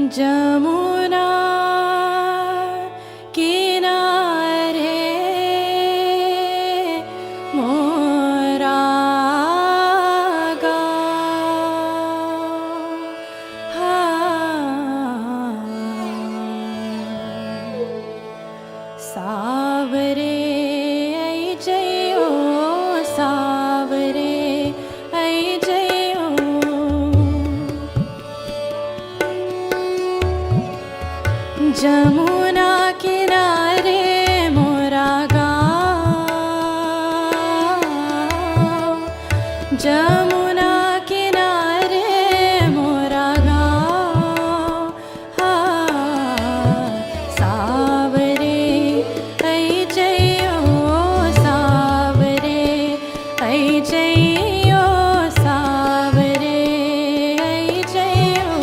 जमुना किनारे मोरा गाँव, सावरे ऐ जयो सावरे ऐ जयो जमुना किनारे मोरा गाँव, जमुना किनारे मोरा गाँव, सावरे ऐ जयो सावरे ऐ जयो सावरे ऐ जयो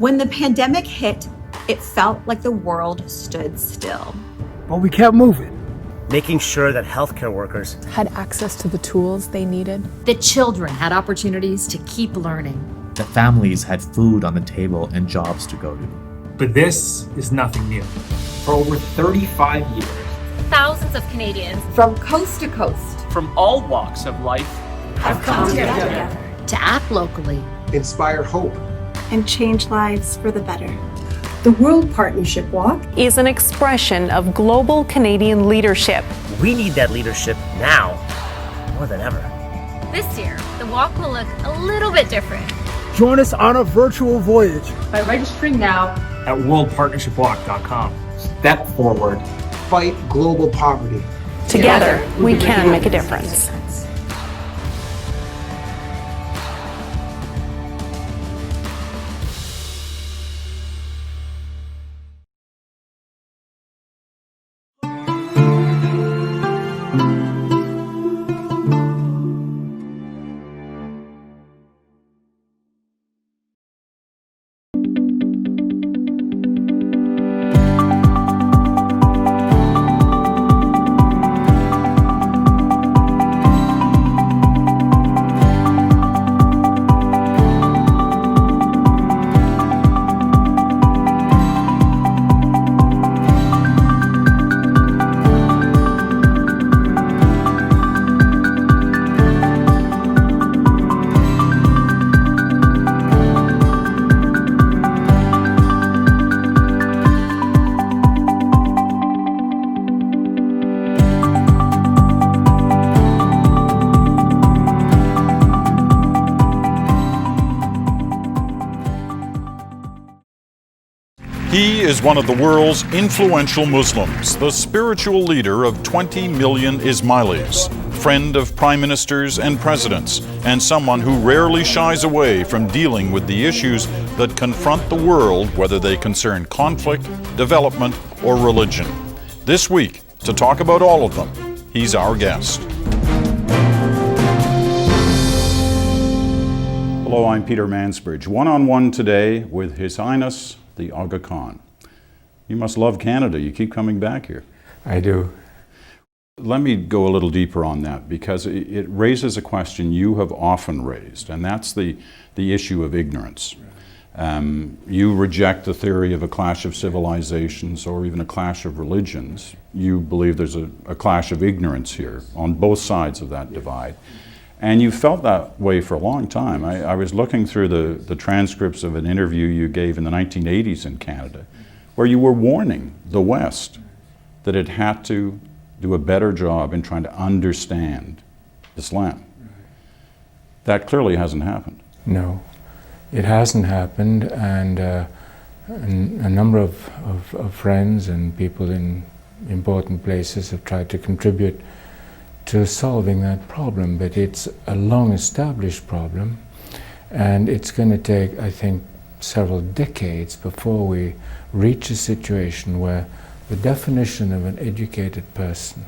When the pandemic hit, it felt like the world stood still. But we kept moving. Making sure that healthcare workers had access to the tools they needed. That children had opportunities to keep learning. That families had food on the table and jobs to go to. But this is nothing new. For over 35 years, thousands of Canadians from coast to coast, from all walks of life, have come together to act locally, inspire hope, and change lives for the better. The World Partnership Walk is an expression of global Canadian leadership. We need that leadership now, more than ever. This year, the walk will look a little bit different. Join us on a virtual voyage By registering now at worldpartnershipwalk.com. Step forward. fight global poverty. Together, we can make a difference. He is one of the world's influential Muslims, the spiritual leader of 20 million Ismailis, friend of prime ministers and presidents, and someone who rarely shies away from dealing with the issues that confront the world, whether they concern conflict, development, or religion. This week, to talk about all of them, he's our guest. Hello, I'm Peter Mansbridge. One-on-one today with His Highness the Aga Khan. You must love Canada. You keep coming back here. I do. Let me go a little deeper on that, because it raises a question you have often raised, and that's the issue of ignorance. You reject the theory of a clash of civilizations or even a clash of religions. You believe there's a clash of ignorance here on both sides of that divide. And you felt that way for a long time. I was looking through the transcripts of an interview you gave in the 1980s in Canada, where you were warning the West that it had to do a better job in trying to understand Islam. That clearly hasn't happened. No, it hasn't happened, and a number of friends and people in important places have tried to contribute to solving that problem, but it's a long-established problem, and it's going to take, I think, several decades before we reach a situation where the definition of an educated person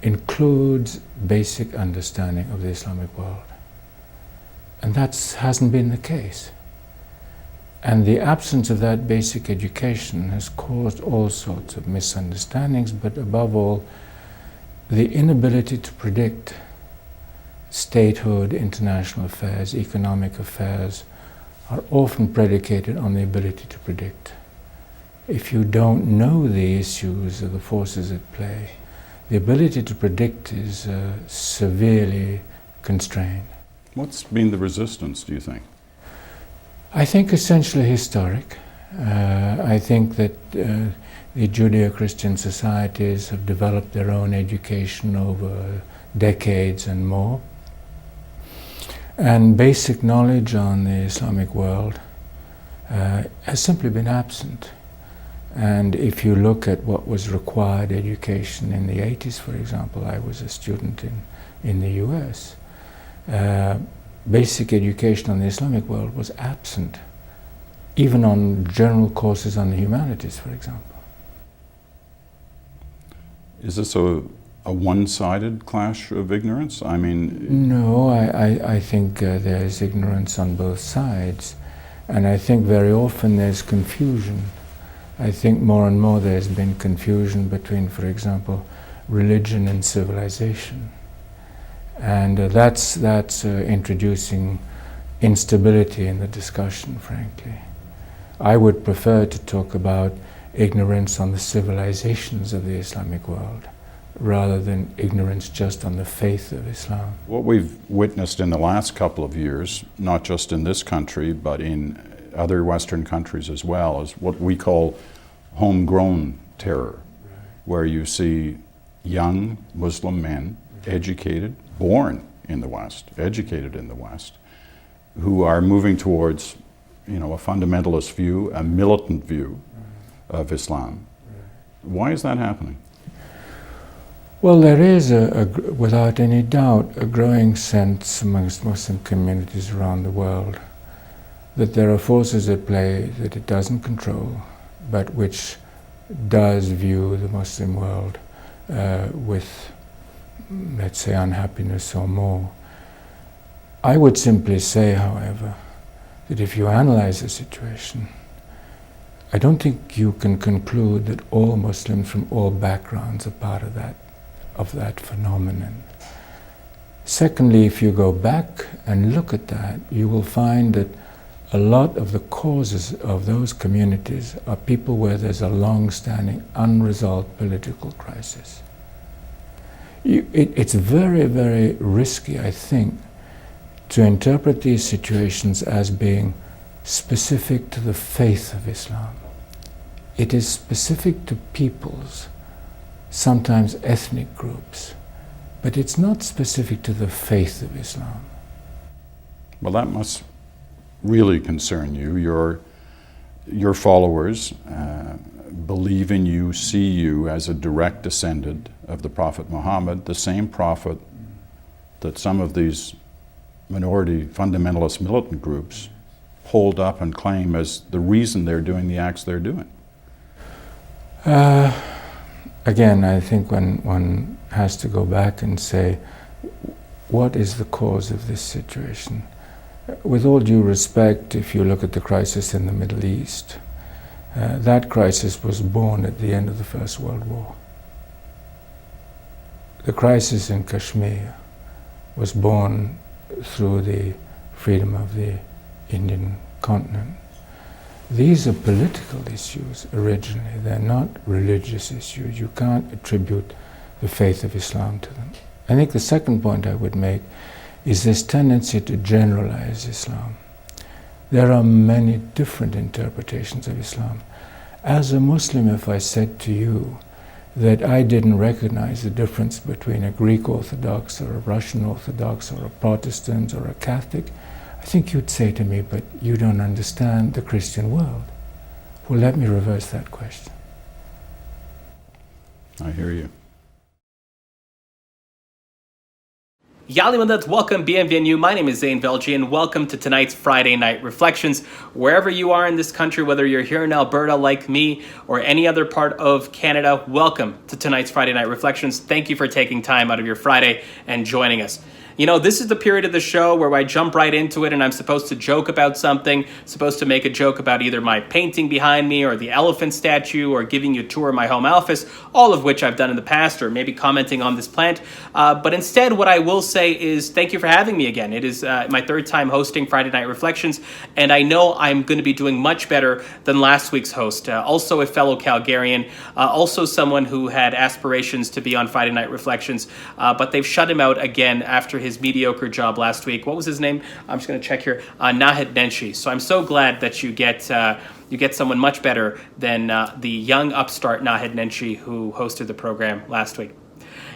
includes basic understanding of the Islamic world. And that hasn't been the case. And the absence of that basic education has caused all sorts of misunderstandings, but above all, the inability to predict statehood, international affairs, economic affairs are often predicated on the ability to predict. If you don't know the issues or the forces at play, the ability to predict is severely constrained. What's been the resistance, do you think? I think essentially historic. I think that the Judeo-Christian societies have developed their own education over decades and more. And basic knowledge on the Islamic world has simply been absent. And if you look at what was required education in the 80s, for example, I was a student in the US, basic education on the Islamic world was absent, even on general courses on the humanities, for example. Is this a one-sided clash of ignorance? I mean... No, I think there's ignorance on both sides, and I think very often there's confusion. I think more and more there's been confusion between, for example, religion and civilization. And that's introducing instability in the discussion, frankly. I would prefer to talk about ignorance on the civilizations of the Islamic world, rather than ignorance just on the faith of Islam. What we've witnessed in the last couple of years, not just in this country, but in other Western countries as well, is what we call homegrown terror, where you see young Muslim men, educated, born in the West, educated in the West, who are moving towards, a fundamentalist view, a militant view of Islam. Why is that happening? Well, there is, without any doubt, a growing sense amongst Muslim communities around the world that there are forces at play that it doesn't control, but which does view the Muslim world with, let's say, unhappiness or more. I would simply say, however, that if you analyze the situation, I don't think you can conclude that all Muslims from all backgrounds are part of that phenomenon. Secondly, if you go back and look at that, you will find that a lot of the causes of those communities are people where there's a long-standing, unresolved political crisis. It's very, very risky, I think, to interpret these situations as being specific to the faith of Islam. It is specific to peoples, sometimes ethnic groups, but it's not specific to the faith of Islam. Well, that must really concern you. Your followers believe in you, see you as a direct descendant of the Prophet Muhammad, the same prophet that some of these minority fundamentalist militant groups hold up and claim as the reason they're doing the acts they're doing. Again, I think one has to go back and say, what is the cause of this situation? With all due respect, if you look at the crisis in the Middle East, that crisis was born at the end of the First World War. The crisis in Kashmir was born through the freedom of the Indian continent. These are political issues originally, they're not religious issues. You can't attribute the faith of Islam to them. I think the second point I would make is this tendency to generalize Islam. There are many different interpretations of Islam. As a Muslim, if I said to you that I didn't recognize the difference between a Greek Orthodox or a Russian Orthodox or a Protestant or a Catholic, I think you'd say to me, but you don't understand the Christian world. Well, let me reverse that question. I hear you. Yali welcome, bienvenue. My name is Zane Velji, and welcome to tonight's Friday Night Reflections. Wherever you are in this country, whether you're here in Alberta like me or any other part of Canada, welcome to tonight's Friday Night Reflections. Thank you for taking time out of your Friday and joining us. You know, this is the period of the show where I jump right into it and I'm supposed to joke about something, supposed to make a joke about either my painting behind me or the elephant statue or giving you a tour of my home office, all of which I've done in the past, or maybe commenting on this plant. But instead, what I will say is thank you for having me again. It is my third time hosting Friday Night Reflections, and I know I'm going to be doing much better than last week's host. Also a fellow Calgarian, also someone who had aspirations to be on Friday Night Reflections, but they've shut him out again after his mediocre job last week. What was his name? I'm just going to check here. Nahid Nenshi. So I'm so glad that you get someone much better than the young upstart Nahid Nenshi who hosted the program last week.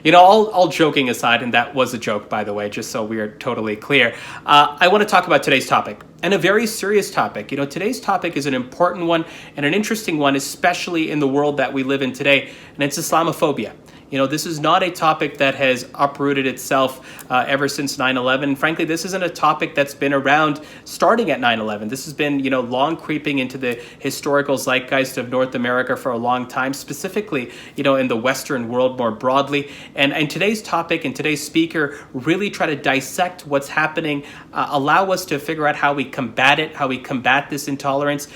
You know, all joking aside, and that was a joke, by the way, just so we are totally clear, I want to talk about today's topic, and a very serious topic. You know, today's topic is an important one and an interesting one, especially in the world that we live in today, and it's Islamophobia. You know, this is not a topic that has uprooted itself ever since 9/11. Frankly, this isn't a topic that's been around starting at 9/11. This has been, long creeping into the historical zeitgeist of North America for a long time, specifically, in the Western world more broadly. And today's topic and today's speaker really try to dissect what's happening, allow us to figure out how we combat it, how we combat this intolerance,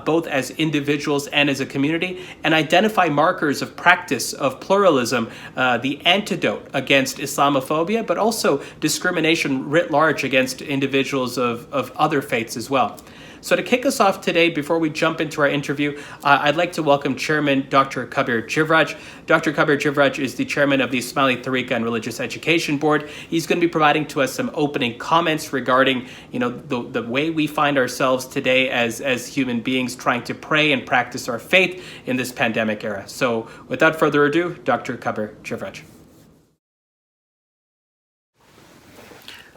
both as individuals and as a community, and identify markers of practice of pluralism, the antidote against Islamophobia, but also discrimination writ large against individuals of other faiths as well. So to kick us off today, before we jump into our interview, I'd like to welcome Chairman Dr. Kabir Jivraj. Dr. Kabir Jivraj is the chairman of the Ismaili Tariqa and Religious Education Board. He's going to be providing to us some opening comments regarding, the way we find ourselves today as human beings trying to pray and practice our faith in this pandemic era. So without further ado, Dr. Kabir Jivraj.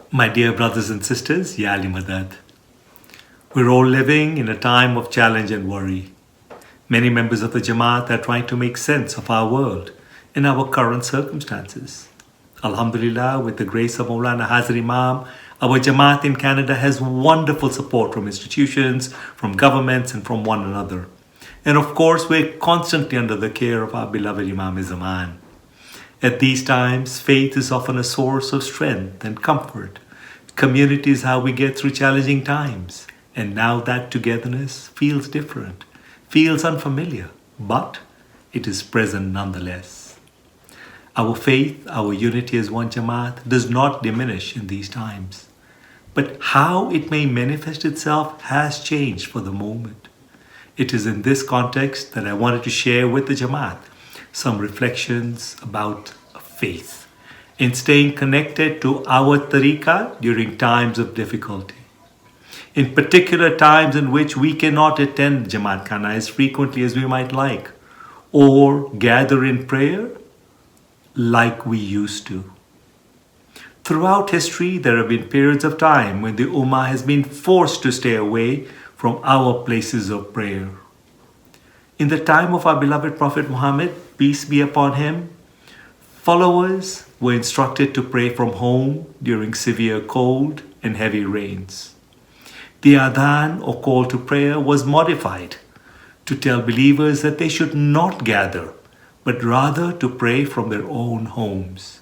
My dear brothers and sisters, Ya Ali Madad. We're all living in a time of challenge and worry. Many members of the Jamaat are trying to make sense of our world and our current circumstances. Alhamdulillah, with the grace of Maulana Hazir Imam, our Jamaat in Canada has wonderful support from institutions, from governments, and from one another. And of course, we're constantly under the care of our beloved Imam Zaman. At these times, faith is often a source of strength and comfort. Community is how we get through challenging times. And now that togetherness feels different, feels unfamiliar, but it is present nonetheless. Our faith, our unity as one Jamaat does not diminish in these times. But how it may manifest itself has changed for the moment. It is in this context that I wanted to share with the Jamaat some reflections about faith in staying connected to our tariqah during times of difficulty. In particular times in which we cannot attend Jamaat Khana as frequently as we might like, or gather in prayer like we used to. Throughout history, there have been periods of time when the Ummah has been forced to stay away from our places of prayer. In the time of our beloved Prophet Muhammad, peace be upon him, followers were instructed to pray from home during severe cold and heavy rains. The adhan or call to prayer was modified to tell believers that they should not gather, but rather to pray from their own homes.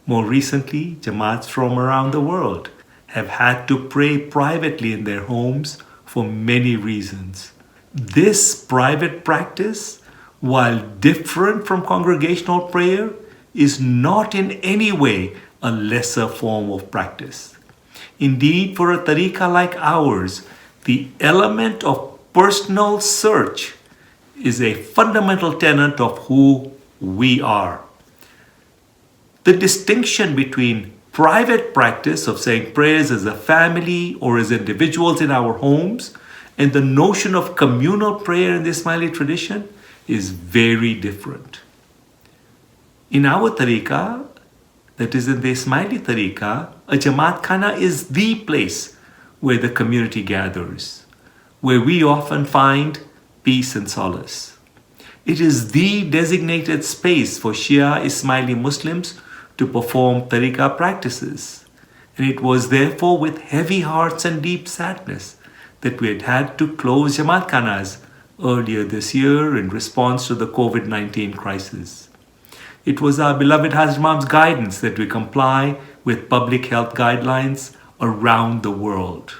More recently, Jamaats from around the world have had to pray privately in their homes for many reasons. This private practice, while different from congregational prayer, is not in any way a lesser form of practice. Indeed, for a tariqah like ours, the element of personal search is a fundamental tenet of who we are. The distinction between private practice of saying prayers as a family or as individuals in our homes and the notion of communal prayer in the Ismaili tradition is very different. In our tariqah, that is in the Ismaili tariqah, a Jamaat Khana is the place where the community gathers, where we often find peace and solace. It is the designated space for Shia Ismaili Muslims to perform tariqah practices. And it was therefore with heavy hearts and deep sadness that we had to close Jamaat Khanas earlier this year in response to the COVID-19 crisis. It was our beloved Hazrat Imam's guidance that we comply with public health guidelines around the world.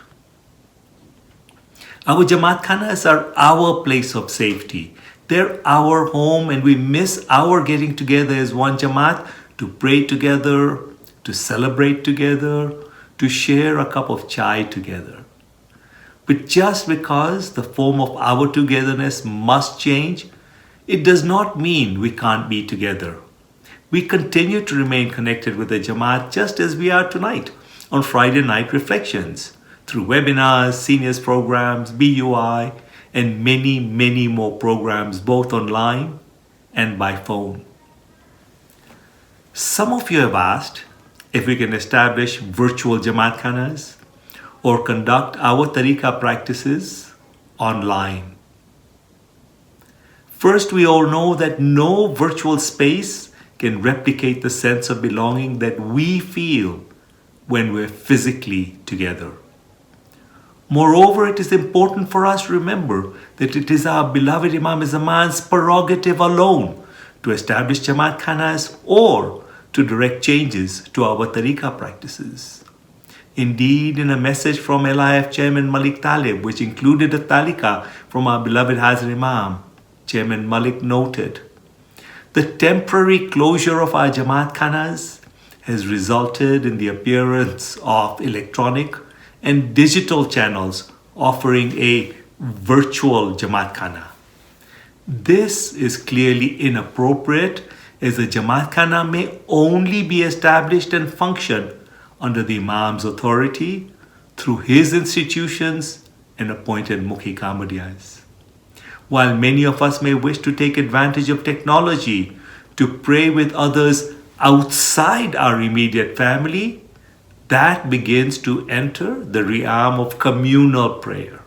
Our Jamaat Khanas are our place of safety. They're our home, and we miss our getting together as one Jamaat to pray together, to celebrate together, to share a cup of chai together. But just because the form of our togetherness must change, it does not mean we can't be together. We continue to remain connected with the Jamaat just as we are tonight on Friday Night Reflections through webinars, seniors programs, BUI, and many, many more programs both online and by phone. Some of you have asked if we can establish virtual Jamaat Khanas or conduct our tariqah practices online. First, we all know that no virtual space can replicate the sense of belonging that we feel when we're physically together. Moreover, it is important for us to remember that it is our beloved Imam Zaman's prerogative alone to establish Jamaat Khanas or to direct changes to our tariqah practices. Indeed, in a message from LIF Chairman Malik Talib, which included a taliqa from our beloved Hazir Imam, Chairman Malik noted, the temporary closure of our Jamaat Khanas has resulted in the appearance of electronic and digital channels offering a virtual Jamaat Khana. This is clearly inappropriate, as the Jamaat Khana may only be established and function under the Imam's authority through his institutions and appointed Mukhi Kamadiyas. While many of us may wish to take advantage of technology to pray with others outside our immediate family, that begins to enter the realm of communal prayer.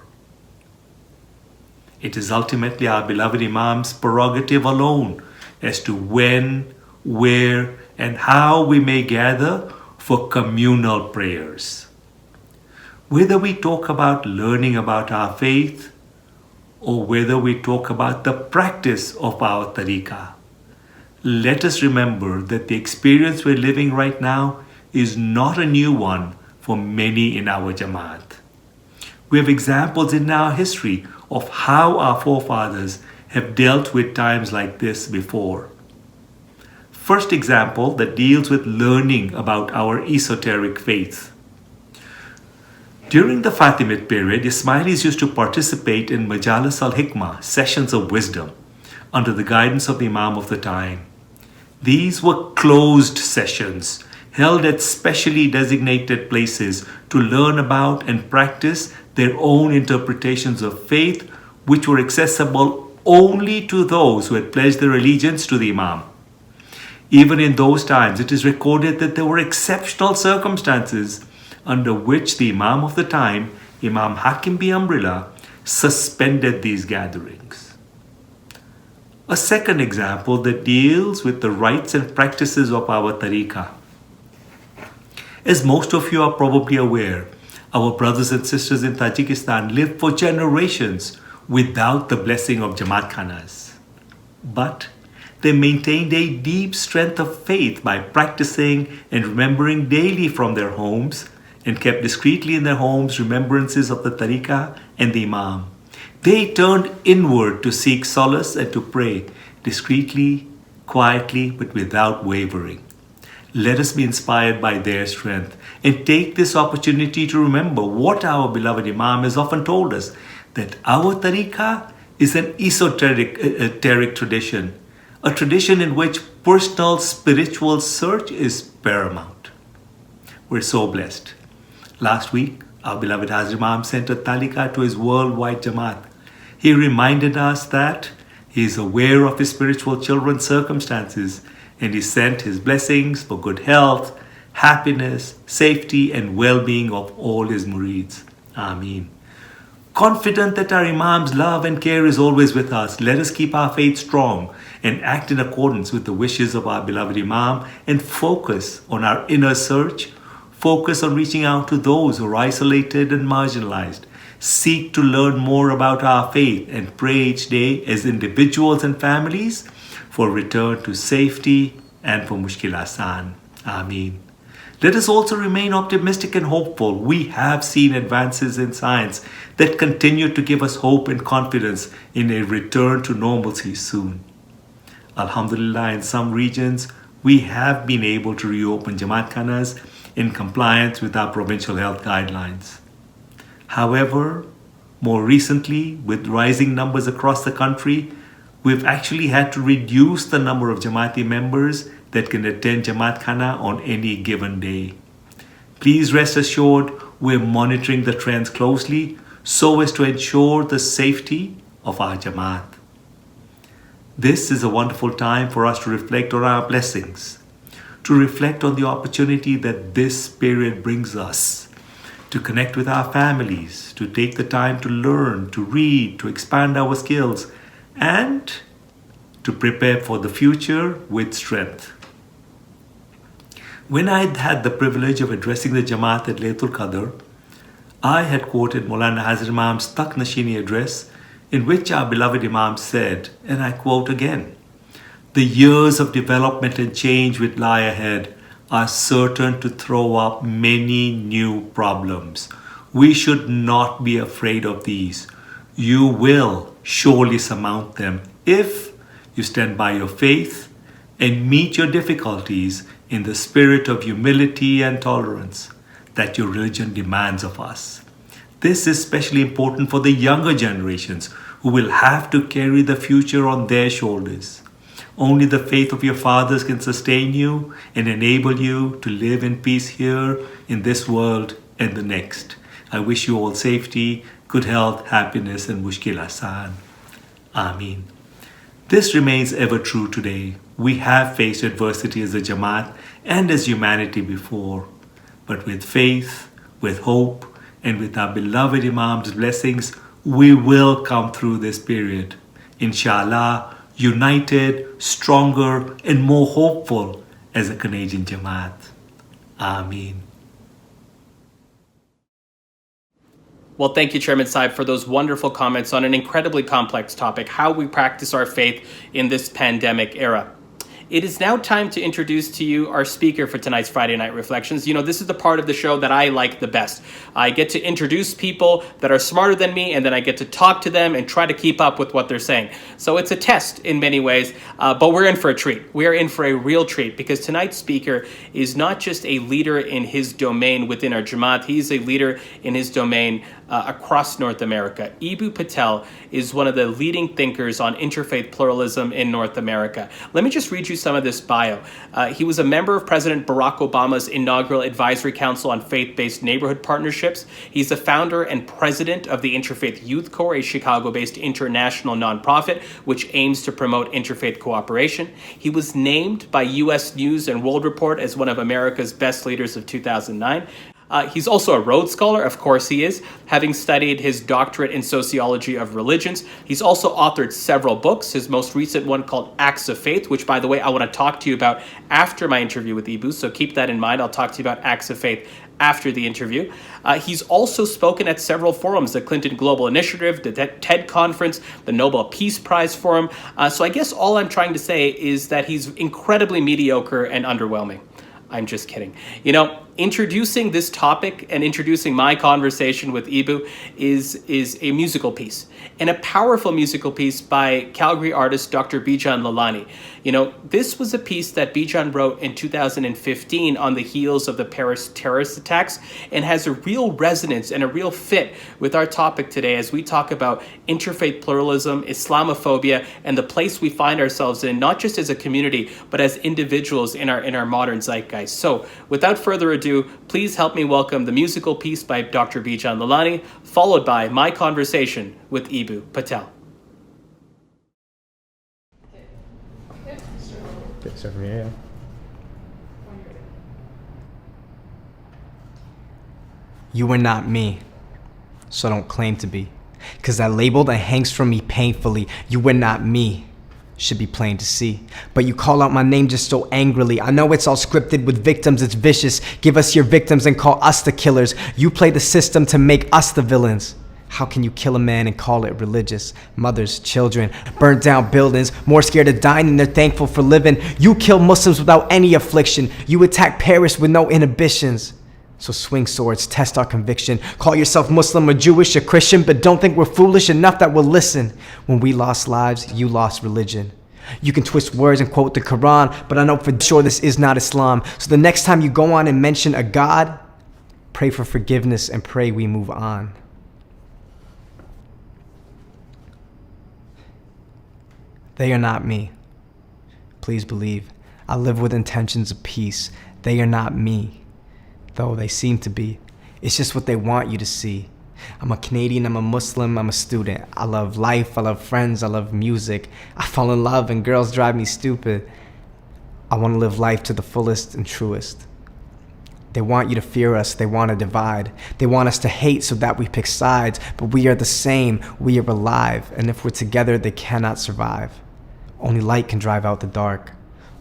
It is ultimately our beloved Imam's prerogative alone as to when, where, and how we may gather for communal prayers. Whether we talk about learning about our faith or whether we talk about the practice of our tariqah, let us remember that the experience we're living right now is not a new one for many in our Jamaat. We have examples in our history of how our forefathers have dealt with times like this before. First example that deals with learning about our esoteric faith. During the Fatimid period, Ismailis used to participate in Majalis al-Hikmah, sessions of wisdom, under the guidance of the Imam of the time. These were closed sessions held at specially designated places to learn about and practice their own interpretations of faith, which were accessible only to those who had pledged their allegiance to the Imam. Even in those times, it is recorded that there were exceptional circumstances under which the Imam of the time, Imam Hakim bi Amrillah, suspended these gatherings. A second example that deals with the rites and practices of our tariqah. As most of you are probably aware, our brothers and sisters in Tajikistan lived for generations without the blessing of Jamaat Khanas. But they maintained a deep strength of faith by practicing and remembering daily from their homes, and kept discreetly in their homes remembrances of the tariqah and the Imam. They turned inward to seek solace and to pray discreetly, quietly, but without wavering. Let us be inspired by their strength and take this opportunity to remember what our beloved Imam has often told us, that our tariqah is an esoteric tradition, a tradition in which personal spiritual search is paramount. We're so blessed. Last week, our beloved Hazrat Imam sent a talika to his worldwide Jamaat. He reminded us that he is aware of his spiritual children's circumstances, and he sent his blessings for good health, happiness, safety, and well-being of all his murids. Ameen. Confident that our Imam's love and care is always with us, let us keep our faith strong and act in accordance with the wishes of our beloved Imam, and focus on our inner search, focus on reaching out to those who are isolated and marginalized, seek to learn more about our faith, and pray each day as individuals and families for return to safety and for mushkil asan. Ameen. Let us also remain optimistic and hopeful. We have seen advances in science that continue to give us hope and confidence in a return to normalcy soon. Alhamdulillah, in some regions, we have been able to reopen Jamaat Khanas in compliance with our provincial health guidelines. However, more recently, with rising numbers across the country, we've actually had to reduce the number of Jamaati members that can attend Jamaat Khana on any given day. Please rest assured, we're monitoring the trends closely so as to ensure the safety of our Jamaat. This is a wonderful time for us to reflect on our blessings, to reflect on the opportunity that this period brings us, to connect with our families, to take the time to learn, to read, to expand our skills, and to prepare for the future with strength. When I had the privilege of addressing the Jamaat at Laylatul Qadr, I had quoted Maulana Hazrat Imam's Takht Nashini address, in which our beloved Imam said, and I quote again, "The years of development and change which lie ahead are certain to throw up many new problems. We should not be afraid of these. You will surely surmount them if you stand by your faith and meet your difficulties in the spirit of humility and tolerance that your religion demands of us. This is especially important for the younger generations who will have to carry the future on their shoulders. Only the faith of your fathers can sustain you and enable you to live in peace here in this world and the next. I wish you all safety, good health, happiness, and mushkil asan. Ameen. This remains ever true today. We have faced adversity as a Jamaat and as humanity before. But with faith, with hope, and with our beloved Imam's blessings, we will come through this period. Inshallah, united, stronger, and more hopeful as a Canadian Jamaat. Ameen. Well, thank you, Chairman Saib, for those wonderful comments on an incredibly complex topic, how we practice our faith in this pandemic era. It is now time to introduce to you our speaker for tonight's Friday Night Reflections. You know, this is the part of the show that I like the best. I get to introduce people that are smarter than me, and then I get to talk to them and try to keep up with what they're saying. So it's a test in many ways, but we're in for a treat. We are in for a real treat because tonight's speaker is not just a leader in his domain within our Jamaat, he's a leader in his domain across North America. Eboo Patel is one of the leading thinkers on interfaith pluralism in North America. Let me just read you some of this bio. He was a member of President Barack Obama's inaugural Advisory Council on Faith-Based Neighborhood Partnerships. He's the founder and president of the Interfaith Youth Corps, a Chicago-based international nonprofit which aims to promote interfaith cooperation. He was named by U.S. News and World Report as one of America's best leaders of 2009. He's also a Rhodes Scholar, of course he is, having studied his doctorate in sociology of religions. He's also authored several books, his most recent one called Acts of Faith, which, by the way, I want to talk to you about after my interview with Eboo, so keep that in mind. I'll talk to you about Acts of Faith after the interview. He's also spoken at several forums, the Clinton Global Initiative, the TED Conference, the Nobel Peace Prize Forum. So I guess all I'm trying to say is that he's incredibly mediocre and underwhelming. I'm just kidding. You know, introducing this topic and introducing my conversation with Eboo is a musical piece, and a powerful musical piece by Calgary artist Dr. Bijan Lalani. You know, this was a piece that Bijan wrote in 2015 on the heels of the Paris terrorist attacks and has a real resonance and a real fit with our topic today as we talk about interfaith pluralism, Islamophobia, and the place we find ourselves in, not just as a community, but as individuals in our modern zeitgeist. So without further ado, please help me welcome the musical piece by Dr. Bijan Lalani, followed by my conversation with Eboo Patel. You are not me, so don't claim to be. Cause that label that hangs from me painfully, you are not me, should be plain to see. But you call out my name just so angrily. I know it's all scripted with victims, it's vicious. Give us your victims and call us the killers. You play the system to make us the villains. How can you kill a man and call it religious? Mothers, children, burnt down buildings, more scared of dying than they're thankful for living. You kill Muslims without any affliction. You attack Paris with no inhibitions. So swing swords, test our conviction. Call yourself Muslim or Jewish or Christian, but don't think we're foolish enough that we'll listen. When we lost lives, you lost religion. You can twist words and quote the Quran, but I know for sure this is not Islam. So the next time you go on and mention a God, pray for forgiveness and pray we move on. They are not me. Please believe. I live with intentions of peace. They are not me, though they seem to be. It's just what they want you to see. I'm a Canadian, I'm a Muslim, I'm a student. I love life, I love friends, I love music. I fall in love and girls drive me stupid. I want to live life to the fullest and truest. They want you to fear us, they want to divide. They want us to hate so that we pick sides, but we are the same, we are alive. And if we're together, they cannot survive. Only light can drive out the dark.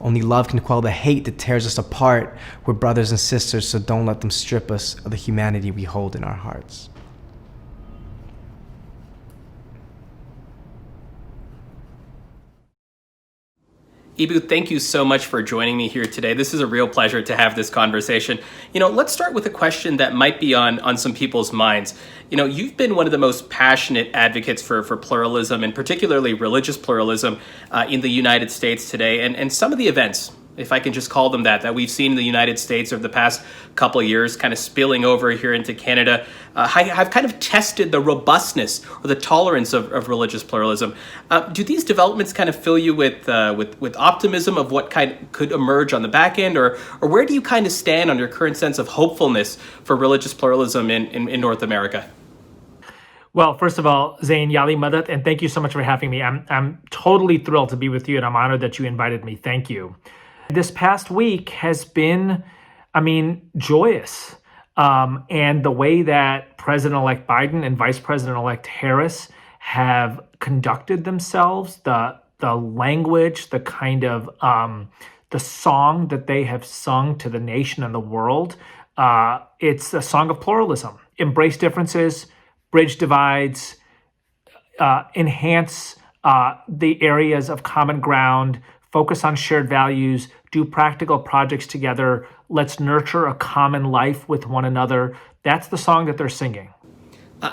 Only love can quell the hate that tears us apart. We're brothers and sisters, so don't let them strip us of the humanity we hold in our hearts. Eboo, thank you so much for joining me here today. This is a real pleasure to have this conversation. You know, let's start with a question that might be on some people's minds. You know, you've been one of the most passionate advocates for pluralism, and particularly religious pluralism in the United States today. And some of the events if I can just call them that we've seen in the United States over the past couple of years, kind of spilling over here into Canada, have kind of tested the robustness or the tolerance of religious pluralism. Do these developments kind of fill you with optimism of what kind could emerge on the back end, or where do you kind of stand on your current sense of hopefulness for religious pluralism in North America? Well, first of all, Zain, Yali Madat, and thank you so much for having me. I'm totally thrilled to be with you, and I'm honored that you invited me. Thank you. This past week has been, joyous. And the way that President-elect Biden and Vice President-elect Harris have conducted themselves, the language, the kind of the song that they have sung to the nation and the world, it's a song of pluralism. Embrace differences, bridge divides, enhance the areas of common ground, focus on shared values, do practical projects together. Let's nurture a common life with one another. That's the song that they're singing.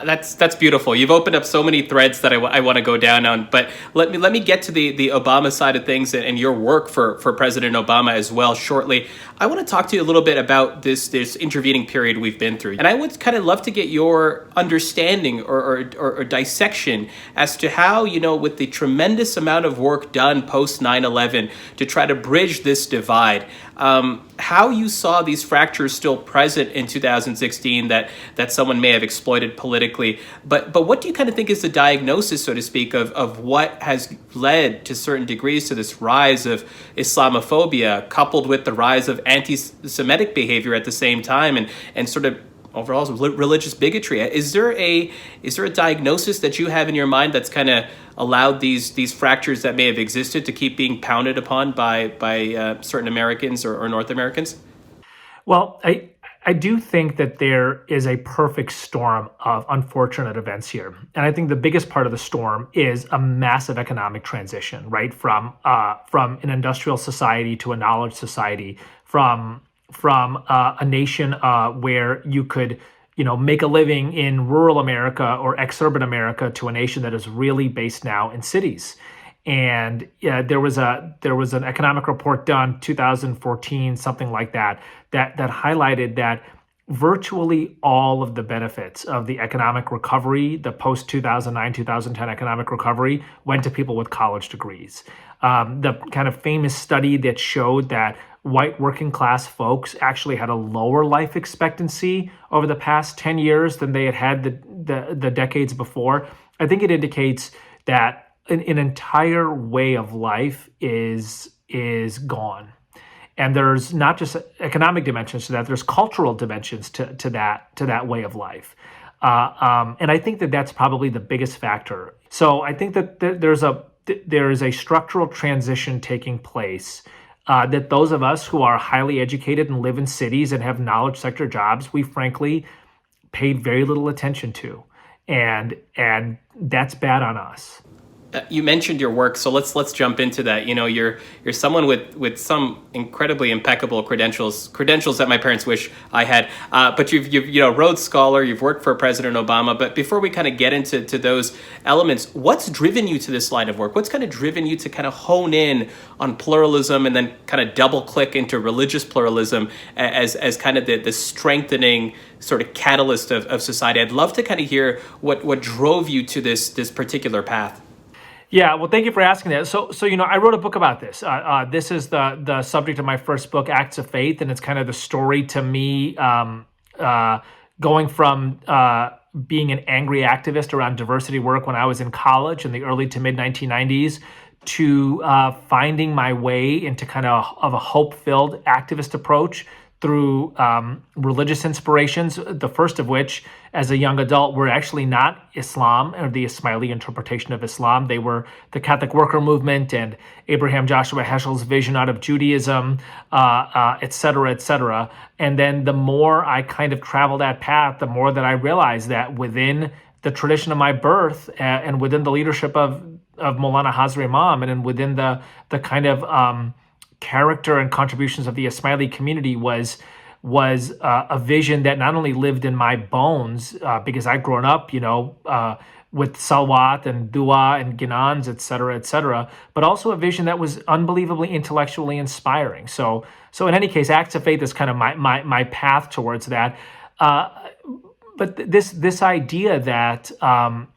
That's beautiful. You've opened up so many threads that I want to go down on, but let me get to the Obama side of things and your work for President Obama as well shortly. I want to talk to you a little bit about this intervening period we've been through, and I would kind of love to get your understanding or dissection as to how, with the tremendous amount of work done post 9/11 to try to bridge this divide, how you saw these fractures still present in 2016 that someone may have exploited politically. But what do you kind of think is the diagnosis, so to speak, of what has led to certain degrees to this rise of Islamophobia, coupled with the rise of anti-Semitic behavior at the same time, and sort of overall religious bigotry? Is there a diagnosis that you have in your mind that's kind of allowed these fractures that may have existed to keep being pounded upon by certain Americans or North Americans? Well, I do think that there is a perfect storm of unfortunate events here. And I think the biggest part of the storm is a massive economic transition, right? From an industrial society to a knowledge society, from a nation where you could, make a living in rural America or exurban America to a nation that is really based now in cities. And there was an economic report done 2014, something like that highlighted that virtually all of the benefits of the economic recovery, the post 2009, 2010 economic recovery, went to people with college degrees. The kind of famous study that showed that white working class folks actually had a lower life expectancy over the past 10 years than they had the decades before. I think it indicates that an entire way of life is gone. And there's not just economic dimensions to that, there's cultural dimensions to that way of life. And I think that that's probably the biggest factor. So I think that there is a structural transition taking place that those of us who are highly educated and live in cities and have knowledge sector jobs, we frankly paid very little attention to. And that's bad on us. You mentioned your work, so let's jump into that. You're someone with some incredibly impeccable credentials that my parents wish I had. But you've Rhodes Scholar, you've worked for President Obama. But before we kind of get into those elements, what's driven you to this line of work? What's kind of driven you to kind of hone in on pluralism and then kind of double click into religious pluralism as kind of the strengthening sort of catalyst of society? I'd love to kind of hear what drove you to this particular path. Yeah, well, thank you for asking that. So I wrote a book about this. This is the subject of my first book, Acts of Faith, and it's kind of the story to me going from being an angry activist around diversity work when I was in college in the early to mid 1990s to finding my way into kind of a hope-filled activist approach through religious inspirations, the first of which, as a young adult, were actually not Islam or the Ismaili interpretation of Islam. They were the Catholic worker movement and Abraham Joshua Heschel's vision out of Judaism, et cetera, et cetera. And then the more I kind of traveled that path, the more that I realized that within the tradition of my birth and within the leadership of Maulana Hazrat Imam and within the kind of character and contributions of the Ismaili community was a vision that not only lived in my bones, because I'd grown up, with Salwat and Dua and Ginans, et cetera, but also a vision that was unbelievably intellectually inspiring. So in any case, Acts of Faith is kind of my path towards that. But this idea that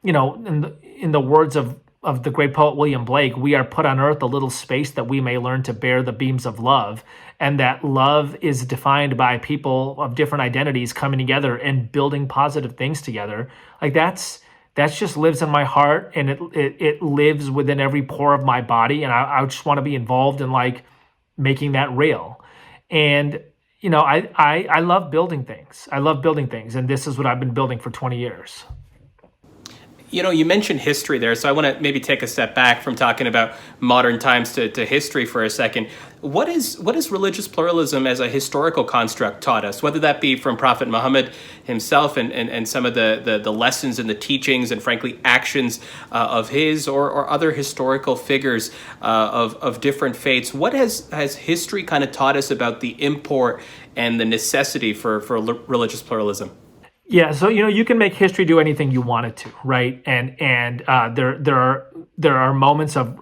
in the words of the great poet William Blake, we are put on earth a little space that we may learn to bear the beams of love, and that love is defined by people of different identities coming together and building positive things together. Like that just lives in my heart, and it lives within every pore of my body, and I just want to be involved in like making that real. And I love building things. I love building things, and this is what I've been building for 20 years. You mentioned history there, so I want to maybe take a step back from talking about modern times to history for a second. What is religious pluralism as a historical construct taught us, whether that be from Prophet Muhammad himself and some of the lessons and the teachings and frankly actions of his or other historical figures of different faiths? What has history kind of taught us about the import and the necessity for religious pluralism? Yeah, so you can make history do anything you want it to, right? And there are moments of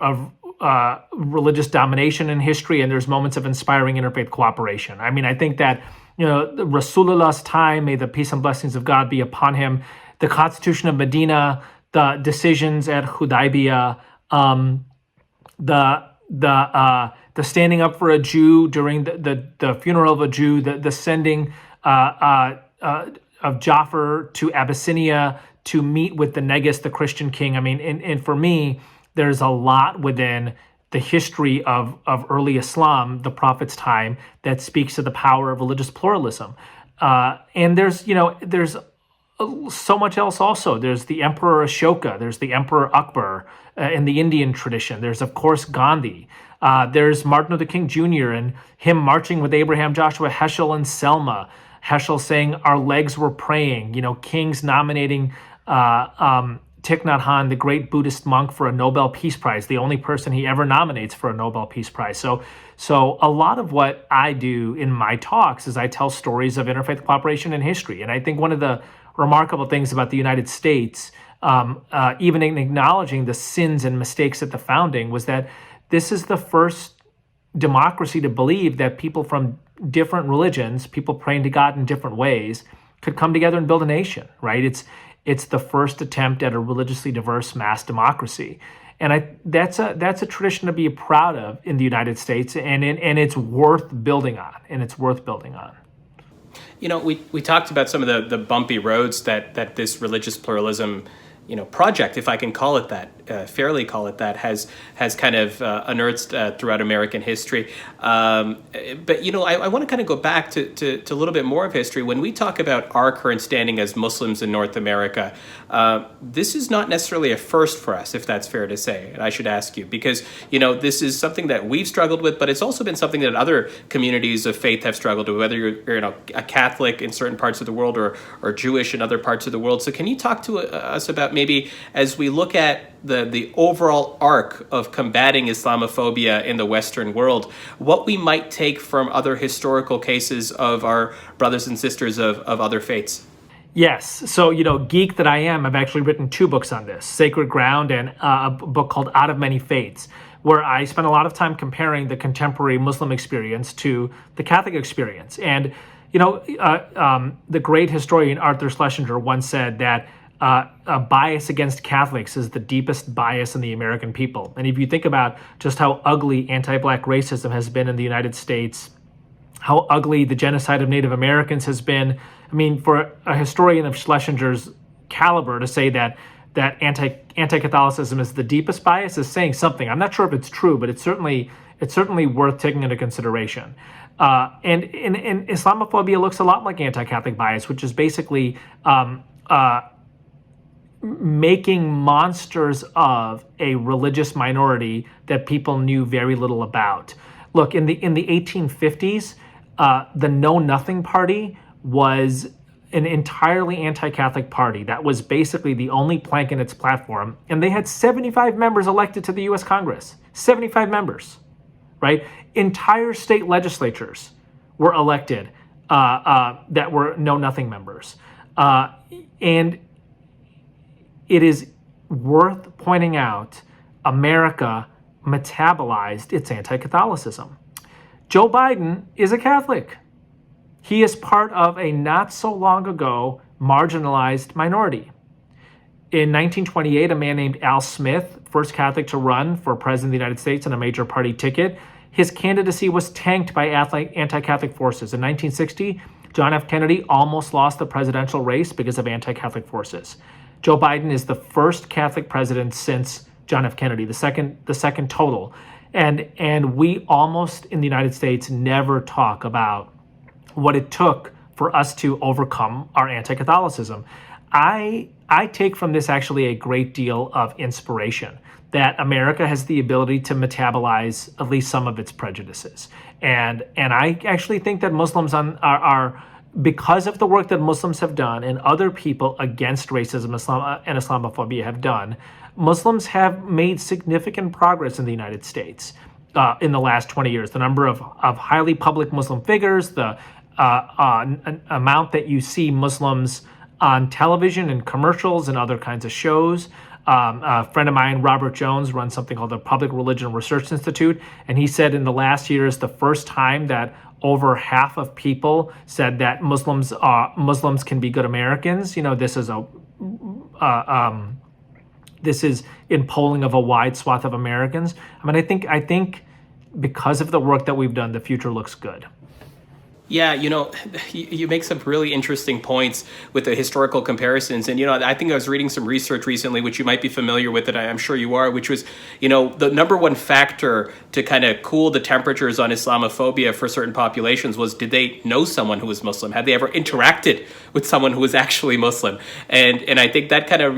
religious domination in history, and there's moments of inspiring interfaith cooperation. I mean, I think that Rasulullah's time, may the peace and blessings of God be upon him, the Constitution of Medina, the decisions at Hudaybiyah, the standing up for a Jew during the funeral of a Jew, the sending of Ja'far to Abyssinia to meet with the Negus, the Christian king. I mean, and for me, there's a lot within the history of early Islam, the Prophet's time, that speaks to the power of religious pluralism. And there's so much else also. There's the Emperor Ashoka, there's the Emperor Akbar in the Indian tradition. There's, of course, Gandhi. There's Martin Luther King Jr. and him marching with Abraham Joshua Heschel and Selma. Heschel saying, our legs were praying, King's nominating Thich Nhat Hanh, the great Buddhist monk, for a Nobel Peace Prize, the only person he ever nominates for a Nobel Peace Prize. So a lot of what I do in my talks is I tell stories of interfaith cooperation in history. And I think one of the remarkable things about the United States, even in acknowledging the sins and mistakes at the founding, was that this is the first democracy to believe that people from different religions, people praying to God in different ways, could come together and build a nation, right? It's the first attempt at a religiously diverse mass democracy. And that's a tradition to be proud of in the United States, and it's worth building on, We talked about some of the bumpy roads that this religious pluralism project, if I can call it that, fairly call it that, has kind of unearthed throughout American history. But I want to kind of go back to a little bit more of history. When we talk about our current standing as Muslims in North America, this is not necessarily a first for us, if that's fair to say. And I should ask you, because this is something that we've struggled with, but it's also been something that other communities of faith have struggled with, whether you're a Catholic in certain parts of the world or Jewish in other parts of the world. So can you talk to us about maybe, as we look at the overall arc of combating Islamophobia in the Western world, what we might take from other historical cases of our brothers and sisters of other faiths? Yes. So, geek that I am, I've actually written 2 books on this, Sacred Ground and a book called Out of Many Faiths, where I spent a lot of time comparing the contemporary Muslim experience to the Catholic experience. And, the great historian Arthur Schlesinger once said that a bias against Catholics is the deepest bias in the American people. And if you think about just how ugly anti-Black racism has been in the United States, how ugly the genocide of Native Americans has been, I mean, for a historian of Schlesinger's caliber to say that anti-Catholicism is the deepest bias is saying something. I'm not sure if it's true, but it's certainly worth taking into consideration. And Islamophobia looks a lot like anti-Catholic bias, which is basically making monsters of a religious minority that people knew very little about. Look, in the 1850s, the Know Nothing Party was an entirely anti-Catholic party. That was basically the only plank in its platform. And they had 75 members elected to the US Congress. 75 members, right? Entire state legislatures were elected that were Know Nothing members. And it is worth pointing out, America metabolized its anti-Catholicism. Joe Biden is a Catholic. He is part of a not so long ago marginalized minority. In 1928, a man named Al Smith, first Catholic to run for president of the United States on a major party ticket, his candidacy was tanked by anti-Catholic forces. In 1960, John F. Kennedy almost lost the presidential race because of anti-Catholic forces. Joe Biden is the first Catholic president since John F. Kennedy, the second total. And we almost in the United States never talk about what it took for us to overcome our anti-Catholicism. I take from this actually a great deal of inspiration that America has the ability to metabolize at least some of its prejudices. And I actually think that Muslims are because of the work that Muslims have done and other people against racism and Islamophobia have done, Muslims have made significant progress in the United States in the last 20 years. The number of highly public Muslim figures, the amount that you see Muslims on television and commercials and other kinds of shows. A friend of mine, Robert Jones, runs something called the Public Religion Research Institute, and he said in the last year is the first time that over half of people said that Muslims can be good Americans. You know, this is in polling of a wide swath of Americans. I mean, I think because of the work that we've done, the future looks good. Yeah, you make some really interesting points with the historical comparisons. And, I think I was reading some research recently, which you might be familiar with, it, I'm sure you are, which was, the number one factor to kind of cool the temperatures on Islamophobia for certain populations was, did they know someone who was Muslim? Had they ever interacted with someone who was actually Muslim? And I think that kind of,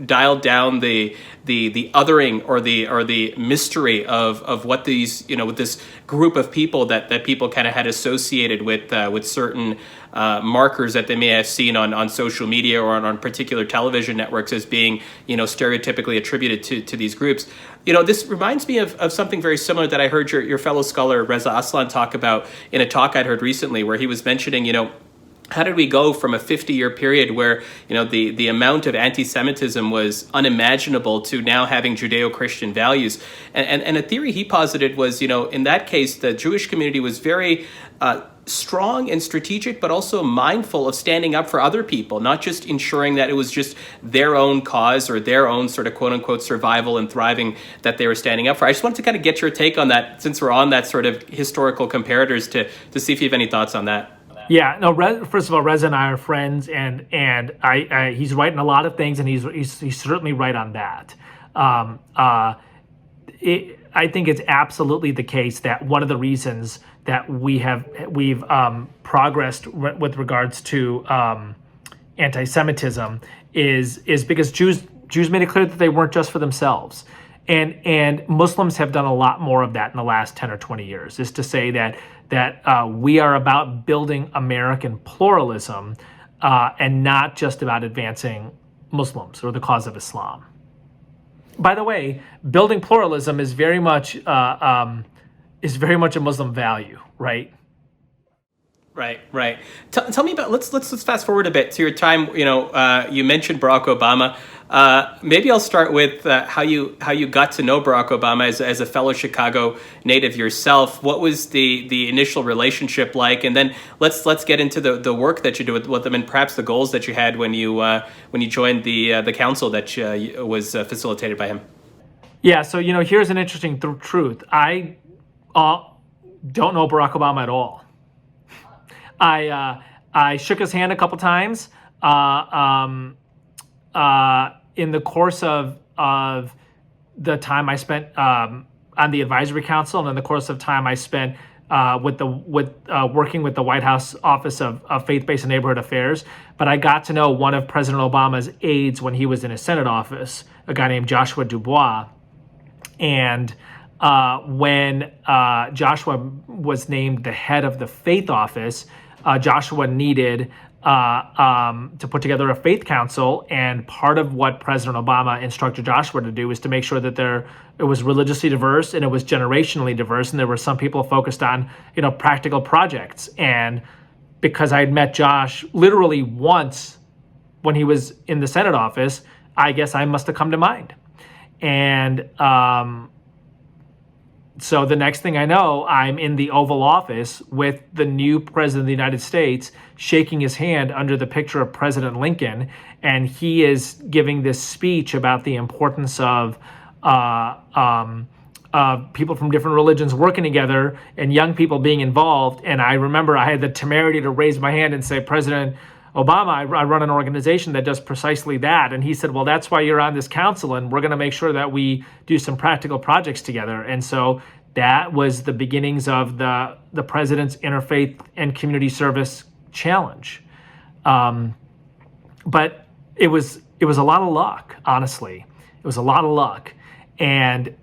dialed down the othering or the mystery of what these, with this group of people that people kind of had associated with certain markers that they may have seen on social media or on particular television networks as being, stereotypically attributed to these groups. This reminds me of something very similar that I heard your fellow scholar Reza Aslan talk about in a talk I'd heard recently, where he was mentioning, how did we go from a 50-year period where, the amount of anti-Semitism was unimaginable to now having Judeo-Christian values? And a theory he posited was, in that case, the Jewish community was very strong and strategic, but also mindful of standing up for other people, not just ensuring that it was just their own cause or their own sort of quote-unquote survival and thriving that they were standing up for. I just wanted to kind of get your take on that, since we're on that sort of historical comparators, to see if you have any thoughts on that. Yeah, no. First of all, Reza and I are friends, and he's right in a lot of things, and he's certainly right on that. I think it's absolutely the case that one of the reasons that we've progressed with regards to anti-Semitism is because Jews made it clear that they weren't just for themselves. And Muslims have done a lot more of that in the last 10 or 20 years, is to say that we are about building American pluralism and not just about advancing Muslims or the cause of Islam. By the way, building pluralism is very much a Muslim value, right? Right. Tell me about, let's fast forward a bit to your time. You mentioned Barack Obama. Maybe I'll start with how you got to know Barack Obama as a fellow Chicago native yourself. What was the initial relationship like? And then let's get into the work that you do with them and perhaps the goals that you had when you joined the council that was facilitated by him. Yeah. So here's an interesting truth. I don't know Barack Obama at all. I shook his hand a couple times in the course of the time I spent on the advisory council, and in the course of time I spent working with the White House Office of Faith-Based and Neighborhood Affairs. But I got to know one of President Obama's aides when he was in his Senate office, a guy named Joshua Dubois, and when Joshua was named the head of the faith office, Joshua needed to put together a faith council, and part of what President Obama instructed Joshua to do is to make sure that it was religiously diverse and it was generationally diverse, and there were some people focused on practical projects. And because I had met Josh literally once when he was in the Senate office, I guess I must have come to mind. And so the next thing I know, I'm in the Oval Office with the new president of the United States, shaking his hand under the picture of President Lincoln. And he is giving this speech about the importance of people from different religions working together and young people being involved. And I remember I had the temerity to raise my hand and say, President Obama, I run an organization that does precisely that. And he said, well, that's why you're on this council, and we're going to make sure that we do some practical projects together. And so that was the beginnings of the President's Interfaith and Community Service Challenge. But it was a lot of luck, honestly. It was a lot of luck. And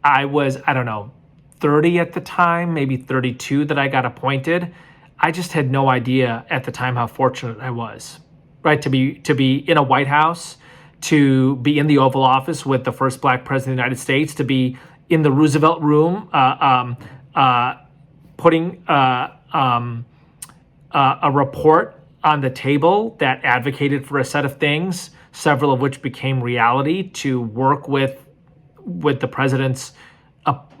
I was, 30 at the time, maybe 32 that I got appointed. I just had no idea at the time how fortunate I was, right? To be in a White House, to be in the Oval Office with the first Black president of the United States, to be in the Roosevelt Room, putting a report on the table that advocated for a set of things, several of which became reality, to work with the president's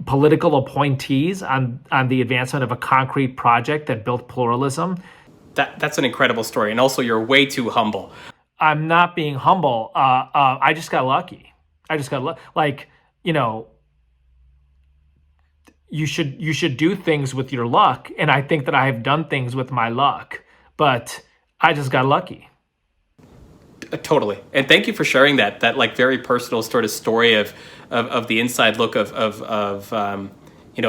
political appointees on the advancement of a concrete project that built pluralism. That's an incredible story. And also, you're way too humble. I'm not being humble. I just got lucky. You should do things with your luck. And I think that I have done things with my luck, but I just got lucky. Totally. And thank you for sharing that like very personal sort of story of the inside look of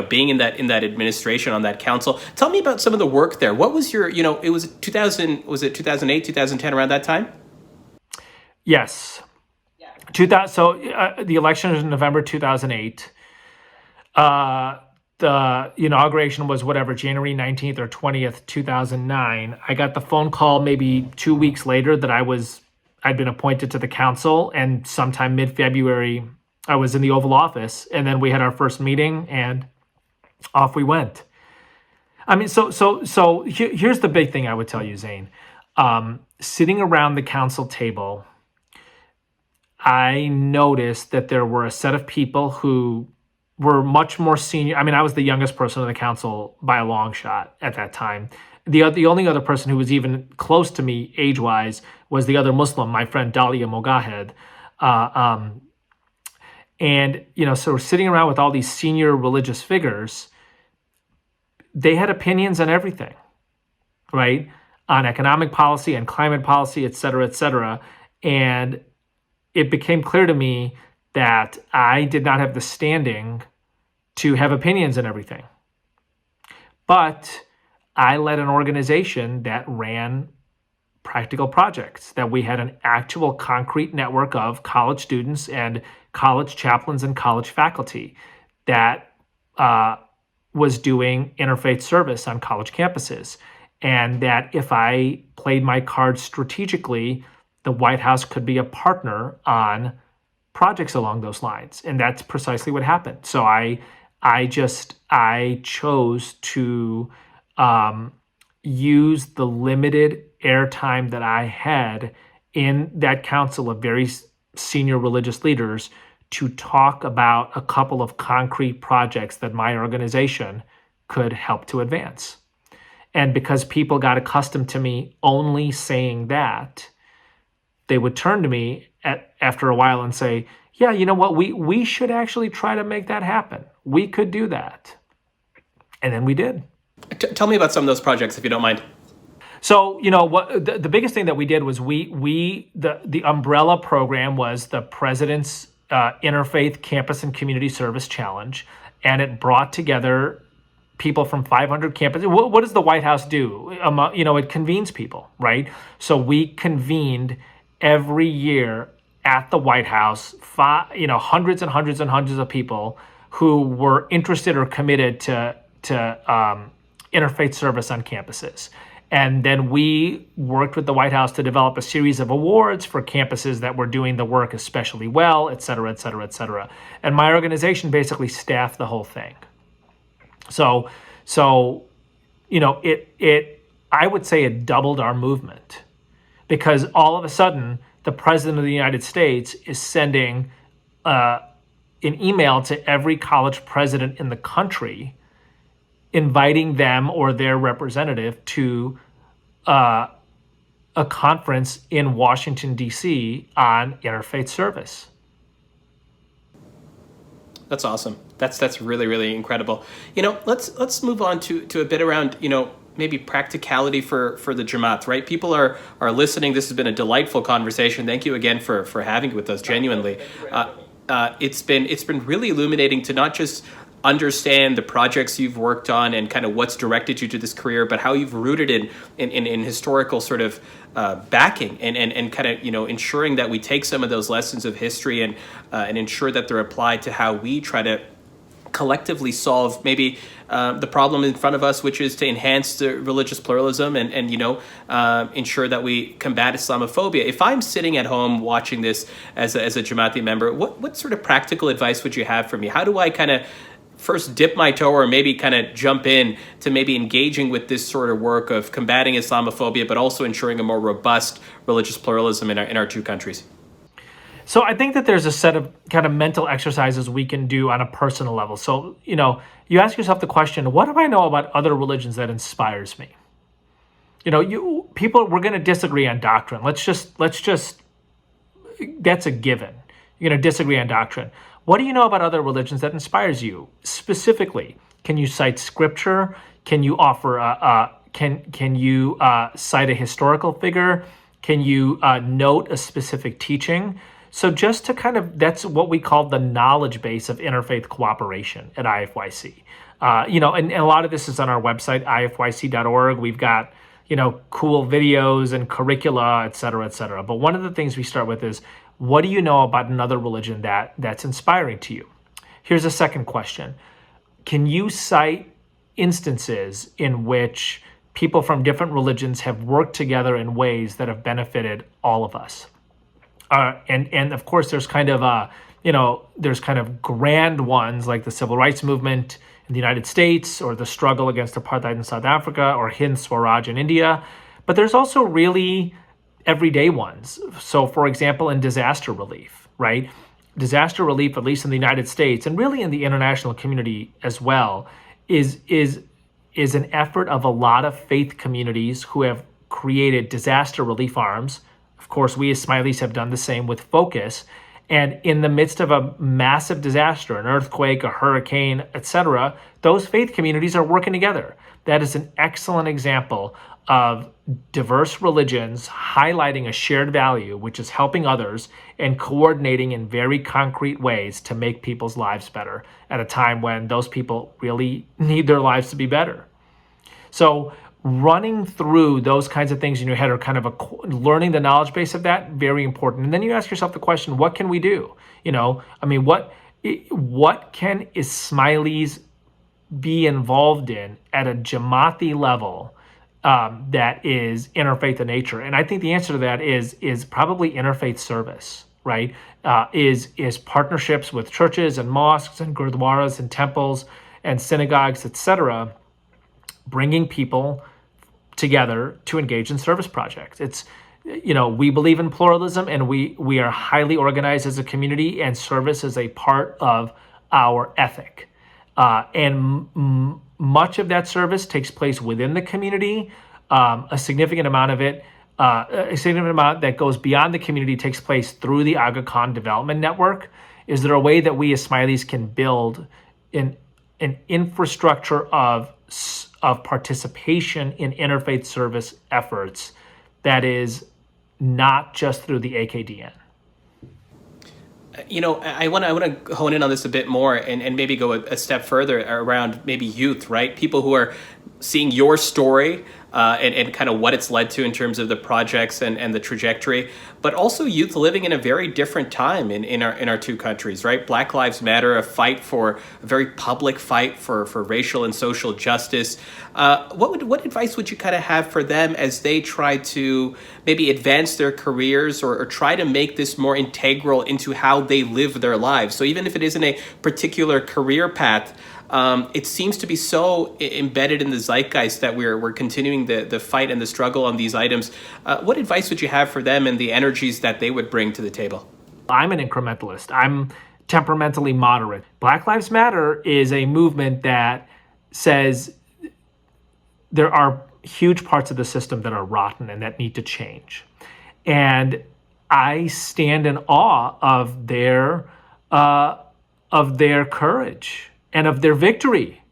being in that administration, on that council. Tell me about some of the work there. What was your, it was 2008, 2010, around that time? Yes. The election was in November 2008. The inauguration was January 19th or 20th, 2009. I got the phone call maybe 2 weeks later that I'd been appointed to the council, and sometime mid-February, I was in the Oval Office, and then we had our first meeting, and off we went. I mean, so here's the big thing I would tell you, Zane. Sitting around the council table, I noticed that there were a set of people who were much more senior. I mean, I was the youngest person on the council by a long shot at that time. The only other person who was even close to me age-wise was the other Muslim, my friend Dalia Mogahed. So we're sitting around with all these senior religious figures. They had opinions on everything, right? On economic policy and climate policy, et cetera, et cetera. And it became clear to me that I did not have the standing to have opinions on everything. But I led an organization that ran practical projects, that we had an actual concrete network of college students and college chaplains and college faculty that was doing interfaith service on college campuses. And that if I played my cards strategically, the White House could be a partner on projects along those lines. And that's precisely what happened. So I chose to use the limited airtime that I had in that council of very senior religious leaders to talk about a couple of concrete projects that my organization could help to advance. And because people got accustomed to me only saying that, they would turn to me after a while and say, yeah, you know what, we should actually try to make that happen. We could do that. And then we did. Tell me about some of those projects, if you don't mind. So, what the biggest thing that we did was the umbrella program was the President's Interfaith Campus and Community Service Challenge, and it brought together people from 500 campuses. What does the White House do? It convenes people, right? So we convened every year at the White House, hundreds and hundreds and hundreds of people who were interested or committed to interfaith service on campuses. And then we worked with the White House to develop a series of awards for campuses that were doing the work especially well, et cetera, et cetera, et cetera. And my organization basically staffed the whole thing. So I would say it doubled our movement, because all of a sudden the President of the United States is sending an email to every college president in the country, inviting them or their representative to a conference in Washington, D.C. on interfaith service. That's awesome. That's really, really incredible. Let's move on to a bit around, maybe practicality for the Jamaat, right? People are listening. This has been a delightful conversation. Thank you again for having it with us, genuinely. It's been really illuminating to not just understand the projects you've worked on and kind of what's directed you to this career, but how you've rooted in historical sort of backing and kind of ensuring that we take some of those lessons of history and ensure that they're applied to how we try to collectively solve maybe the problem in front of us, which is to enhance the religious pluralism and ensure that we combat Islamophobia. If I'm sitting at home watching this as a Jamaati member, what sort of practical advice would you have for me? How do I kind of first dip my toe or maybe kind of jump in to maybe engaging with this sort of work of combating Islamophobia, but also ensuring a more robust religious pluralism in our two countries? So I think that there's a set of kind of mental exercises we can do on a personal level. So, you ask yourself the question, what do I know about other religions that inspires me? We're going to disagree on doctrine. Let's just, that's a given. You're going to disagree on doctrine. What do you know about other religions that inspires you? Specifically, can you cite scripture? Can you offer can you cite a historical figure? Can you note a specific teaching? So just to that's what we call the knowledge base of interfaith cooperation at IFYC. And a lot of this is on our website, ifyc.org. We've got, cool videos and curricula, et cetera, et cetera. But one of the things we start with is, what do you know about another religion that's inspiring to you? Here's a second question. Can you cite instances in which people from different religions have worked together in ways that have benefited all of us? And of course, there's kind of grand ones like the civil rights movement in the United States, or the struggle against apartheid in South Africa, or Hind Swaraj in India. But there's also really everyday ones. So, for example, in disaster relief, right? Disaster relief, at least in the United States, and really in the international community as well, is an effort of a lot of faith communities who have created disaster relief arms. Of course, we as Smileys have done the same with Focus. And in the midst of a massive disaster, an earthquake, a hurricane, etc., those faith communities are working together. That is an excellent example of diverse religions highlighting a shared value, which is helping others and coordinating in very concrete ways to make people's lives better at a time when those people really need their lives to be better. So running through those kinds of things in your head are kind of learning the knowledge base of that, very important. And then you ask yourself the question, what can we do? What can Ismailis be involved in at a Jamaati level that is interfaith in nature? And I think the answer to that is probably interfaith service, right? Is partnerships with churches and mosques and gurdwaras and temples and synagogues, etc., bringing people together to engage in service projects. It's, we believe in pluralism, and we are highly organized as a community, and service is a part of our ethic. And much of that service takes place within the community. A significant amount of it, a significant amount that goes beyond the community takes place through the Aga Khan Development Network. Is there a way that we as Smileys can build an infrastructure of participation in interfaith service efforts that is not just through the AKDN? I want to hone in on this a bit more and maybe go a step further around maybe youth, right? People who are seeing your story and kind of what it's led to in terms of the projects and the trajectory, but also youth living in a very different time in our two countries, right? Black Lives Matter, a very public fight for racial and social justice. What advice would you kind of have for them as they try to maybe advance their careers or try to make this more integral into how they live their lives? So even if it isn't a particular career path, it seems to be so embedded in the zeitgeist that we're continuing the fight and the struggle on these items. What advice would you have for them and the energy energies that they would bring to the table? I'm an incrementalist. I'm temperamentally moderate. Black Lives Matter is a movement that says there are huge parts of the system that are rotten and that need to change. And I stand in awe of their courage and of their victory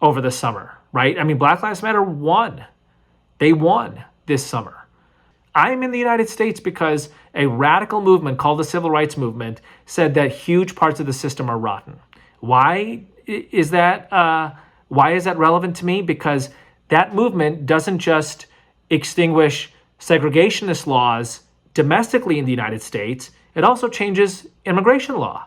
over the summer, right? I mean, Black Lives Matter won. They won this summer. I'm in the United States because a radical movement called the Civil Rights Movement said that huge parts of the system are rotten. Why is that relevant to me? Because that movement doesn't just extinguish segregationist laws domestically in the United States, it also changes immigration law.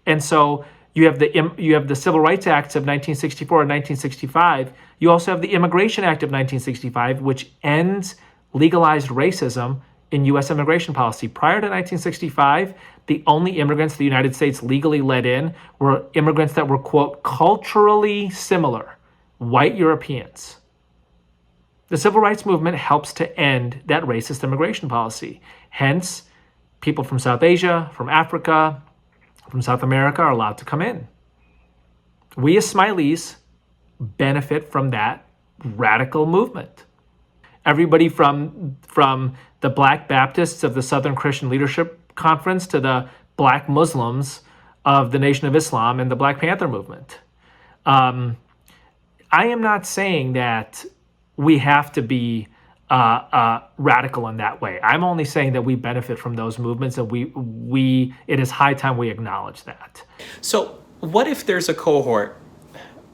And so you have the Civil Rights Acts of 1964 and 1965. You also have the Immigration Act of 1965, which ends legalized racism in U.S. immigration policy. Prior to 1965, the only immigrants the United States legally let in were immigrants that were, quote, culturally similar, white Europeans. The Civil Rights Movement helps to end that racist immigration policy. Hence, people from South Asia, from Africa, from South America are allowed to come in. We as Smileys benefit from that radical movement. Everybody from the Black Baptists of the Southern Christian Leadership Conference to the Black Muslims of the Nation of Islam and the Black Panther movement. I am not saying that we have to be radical in that way. I'm only saying that we benefit from those movements, and it is high time we acknowledge that. So what if there's a cohort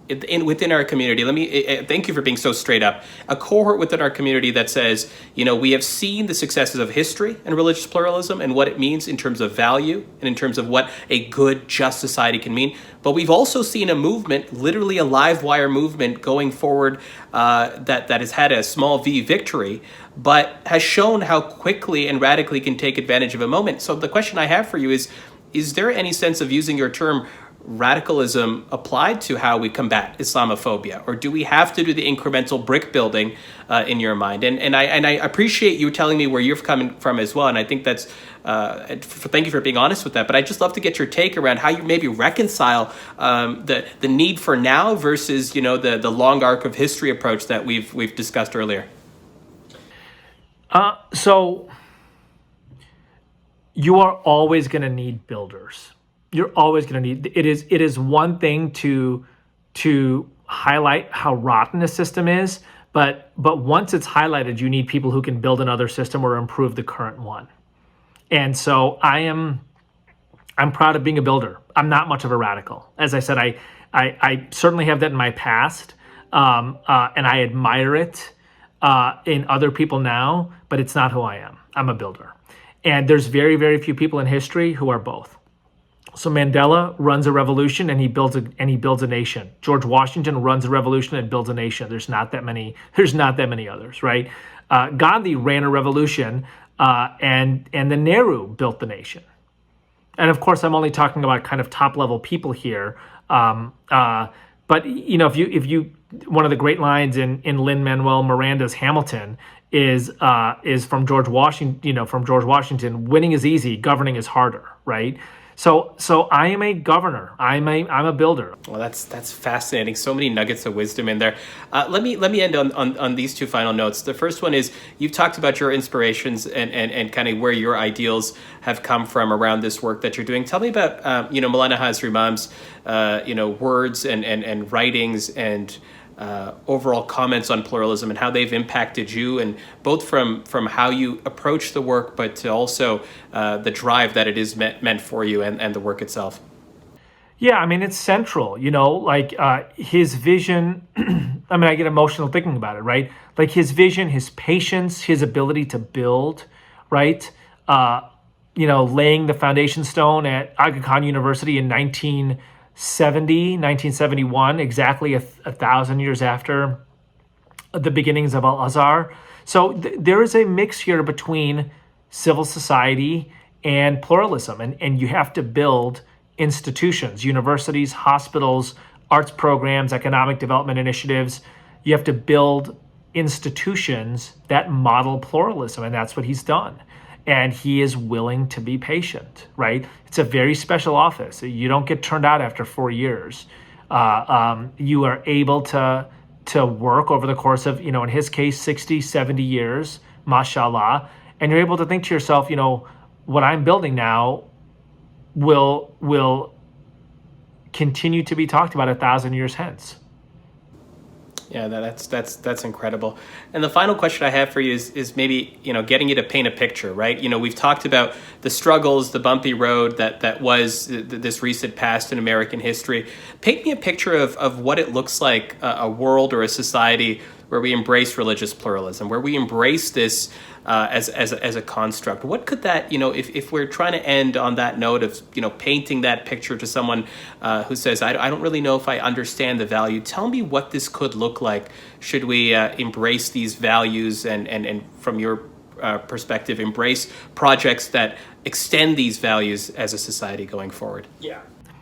within our community? Let me thank you for being so straight up. A cohort within our community that says, we have seen the successes of history and religious pluralism and what it means in terms of value and in terms of what a good, just society can mean. But we've also seen a movement, literally a live wire movement going forward that has had a small V victory, but has shown how quickly and radically can take advantage of a moment. So the question I have for you is there any sense of using your term radicalism applied to how we combat Islamophobia, or do we have to do the incremental brick building in your mind? And I appreciate you telling me where you're coming from as well, and I think that's thank you for being honest with that. But I'd just love to get your take around how you maybe reconcile the need for now versus the long arc of history approach that we've discussed earlier. So you are always going to need builders. You're always going to need, it is one thing to highlight how rotten a system is, but once it's highlighted, you need people who can build another system or improve the current one. And so I'm proud of being a builder. I'm not much of a radical. As I said, I certainly have that in my past, and I admire it in other people now, but it's not who I am. I'm a builder. And there's very, very few people in history who are both. So Mandela runs a revolution and he builds a nation. George Washington runs a revolution and builds a nation. There's not that many others, right? Gandhi ran a revolution and then Nehru built the nation. And of course, I'm only talking about kind of top level people here. But if you one of the great lines in Lin-Manuel Miranda's Hamilton is from George Washington, winning is easy, governing is harder, right? So I am a governor. I'm a builder. Well, that's fascinating. So many nuggets of wisdom in there. Let me end on these two final notes. The first one is you've talked about your inspirations and kind of where your ideals have come from around this work that you're doing. Tell me about Maulana Hazrat Imam's words and writings and overall comments on pluralism and how they've impacted you, and both from how you approach the work, but to also the drive that it is meant for you and the work itself. Yeah, I mean, it's central, his vision. I mean, I get emotional thinking about it, right? Like his vision, his patience, his ability to build, right? Laying the foundation stone at Aga Khan University in 1971, exactly a 1,000 years after the beginnings of Al-Azhar. So there is a mix here between civil society and pluralism, and you have to build institutions, universities, hospitals, arts programs, economic development initiatives. You have to build institutions that model pluralism, and that's what he's done. and he is willing to be patient, right? It's a very special office. You don't get turned out after 4 years. You are able to work over the course of, in his case, 60, 70 years, mashallah, and you're able to think to yourself, what I'm building now will continue to be talked about 1,000 years hence. Yeah, that's incredible. And the final question I have for you is maybe, getting you to paint a picture, right? We've talked about the struggles, the bumpy road that was this recent past in American history. Paint me a picture of what it looks like, a world or a society where we embrace religious pluralism, where we embrace this as a construct. What could that, if we're trying to end on that note of, painting that picture to someone who says, I don't really know if I understand the value, tell me what this could look like. Should we embrace these values and from your perspective, embrace projects that extend these values as a society going forward? Yeah.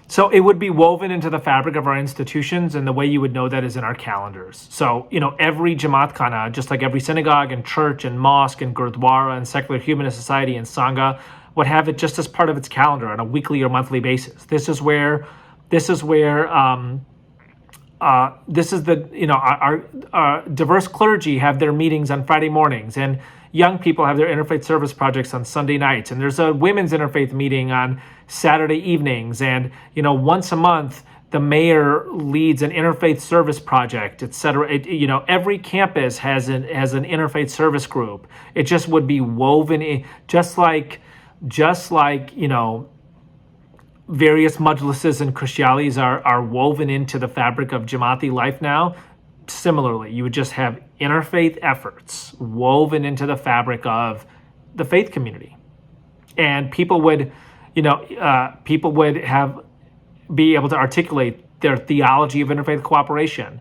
So it would be woven into the fabric of our institutions, and the way you would know that is in our calendars. So, every Jamaat Khana, just like every synagogue and church and mosque and gurdwara and secular humanist society and sangha, would have it just as part of its calendar on a weekly or monthly basis. This is our diverse clergy have their meetings on Friday mornings, and young people have their interfaith service projects on Sunday nights, and there's a women's interfaith meeting on Saturday evenings, and once a month the mayor leads an interfaith service project, etc. Every campus has an interfaith service group. It just would be woven in, just like various majlises and kushyalis are woven into the fabric of Jamaati life now. Similarly, you would just have interfaith efforts woven into the fabric of the faith community, and people would be able to articulate their theology of interfaith cooperation.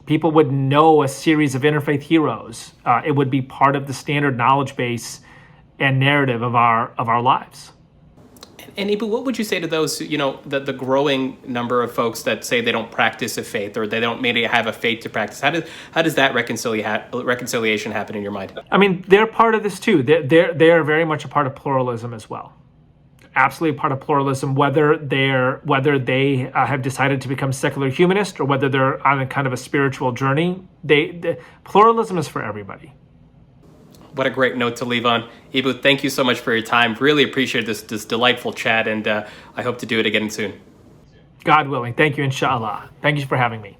People would know a series of interfaith heroes. It would be part of the standard knowledge base and narrative of our lives. And Eboo, what would you say to those, the growing number of folks that say they don't practice a faith, or they don't maybe have a faith to practice? How does that reconciliation happen in your mind? I mean, they're part of this too. They're very much a part of pluralism as well. Absolutely a part of pluralism, whether they have decided to become secular humanist or whether they're on a kind of a spiritual journey. Pluralism is for everybody. What a great note to leave on. Eboo, thank you so much for your time. Really appreciate this delightful chat, and I hope to do it again soon. God willing. Thank you, inshallah. Thank you for having me.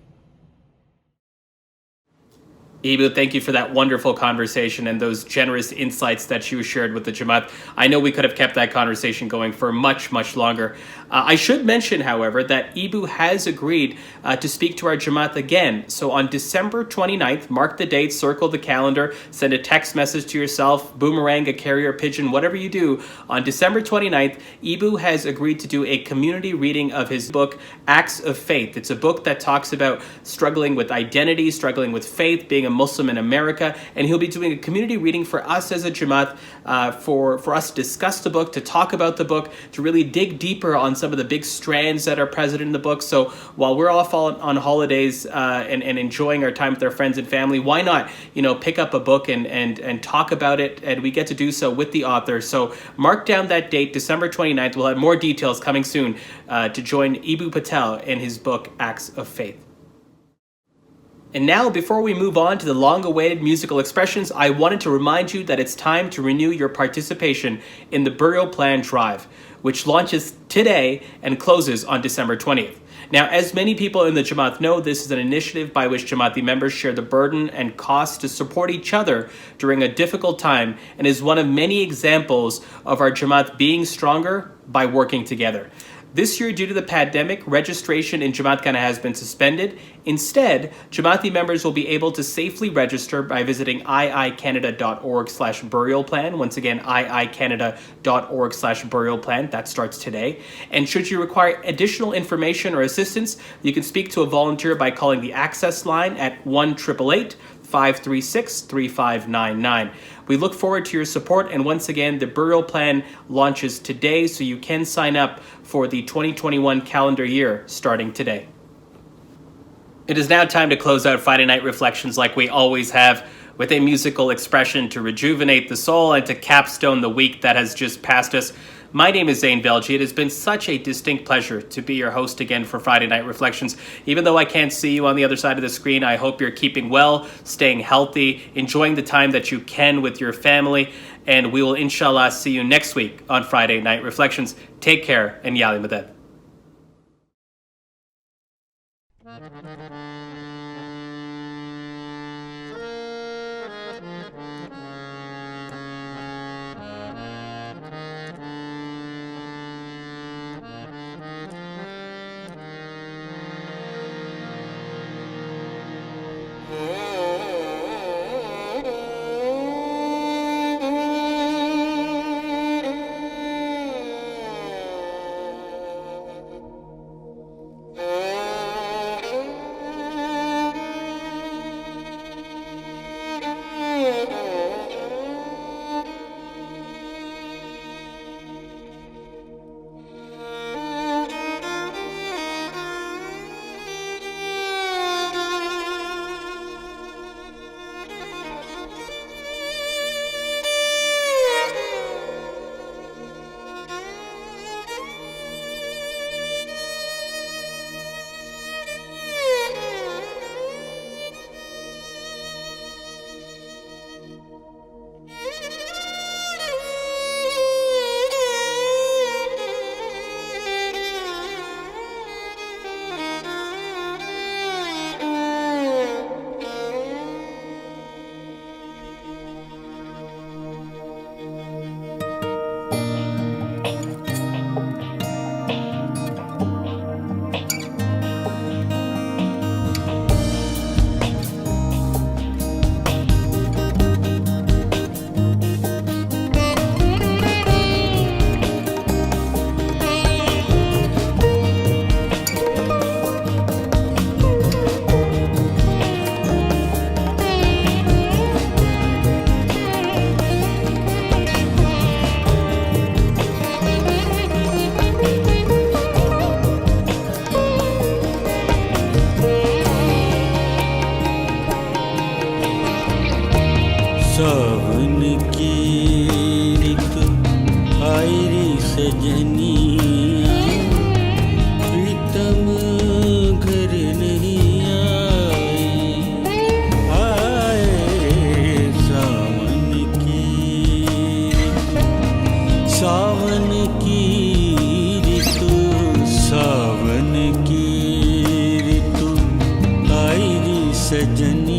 Eboo, thank you for that wonderful conversation and those generous insights that you shared with the Jamaat. I know we could have kept that conversation going for much, much longer. I should mention, however, that Eboo has agreed to speak to our Jamaat again. So on December 29th, mark the date, circle the calendar, send a text message to yourself, boomerang, a carrier pigeon, whatever you do. On December 29th, Eboo has agreed to do a community reading of his book, Acts of Faith. It's a book that talks about struggling with identity, struggling with faith, being a Muslim in America, and he'll be doing a community reading for us as a Jamaat, for us to discuss the book, to talk about the book, to really dig deeper on some of the big strands that are present in the book. So while we're off on holidays and enjoying our time with our friends and family, why not pick up a book and talk about it, and we get to do so with the author. So mark down that date, December 29th. We'll have more details coming soon to join Eboo Patel in his book, Acts of Faith. And now, before we move on to the long-awaited musical expressions, I wanted to remind you that it's time to renew your participation in the Burial Plan Drive, which launches today and closes on December 20th. Now, as many people in the Jamaat know, this is an initiative by which Jamaati members share the burden and costs to support each other during a difficult time, and is one of many examples of our Jamaat being stronger by working together. This year, due to the pandemic, registration in Jamaat Khana has been suspended. Instead, Jamaati members will be able to safely register by visiting iicanada.org/burialplan. Once again, iicanada.org/burialplan. That starts today. And should you require additional information or assistance, you can speak to a volunteer by calling the access line at 1-888-536-3599. We look forward to your support, and once again, the burial plan launches today, so you can sign up for the 2021 calendar year starting today. It is now time to close out Friday Night Reflections like we always have, with a musical expression to rejuvenate the soul and to capstone the week that has just passed us. My name is Zane Velji. It has been such a distinct pleasure to be your host again for Friday Night Reflections. Even though I can't see you on the other side of the screen, I hope you're keeping well, staying healthy, enjoying the time that you can with your family, and we will inshallah see you next week on Friday Night Reflections. Take care, and Yali Madad. सावन की ऋतु आई रे सजनिया प्रीतम घर नहीं आए सावन की ऋतु सावन की ऋतु आई रे सजनिया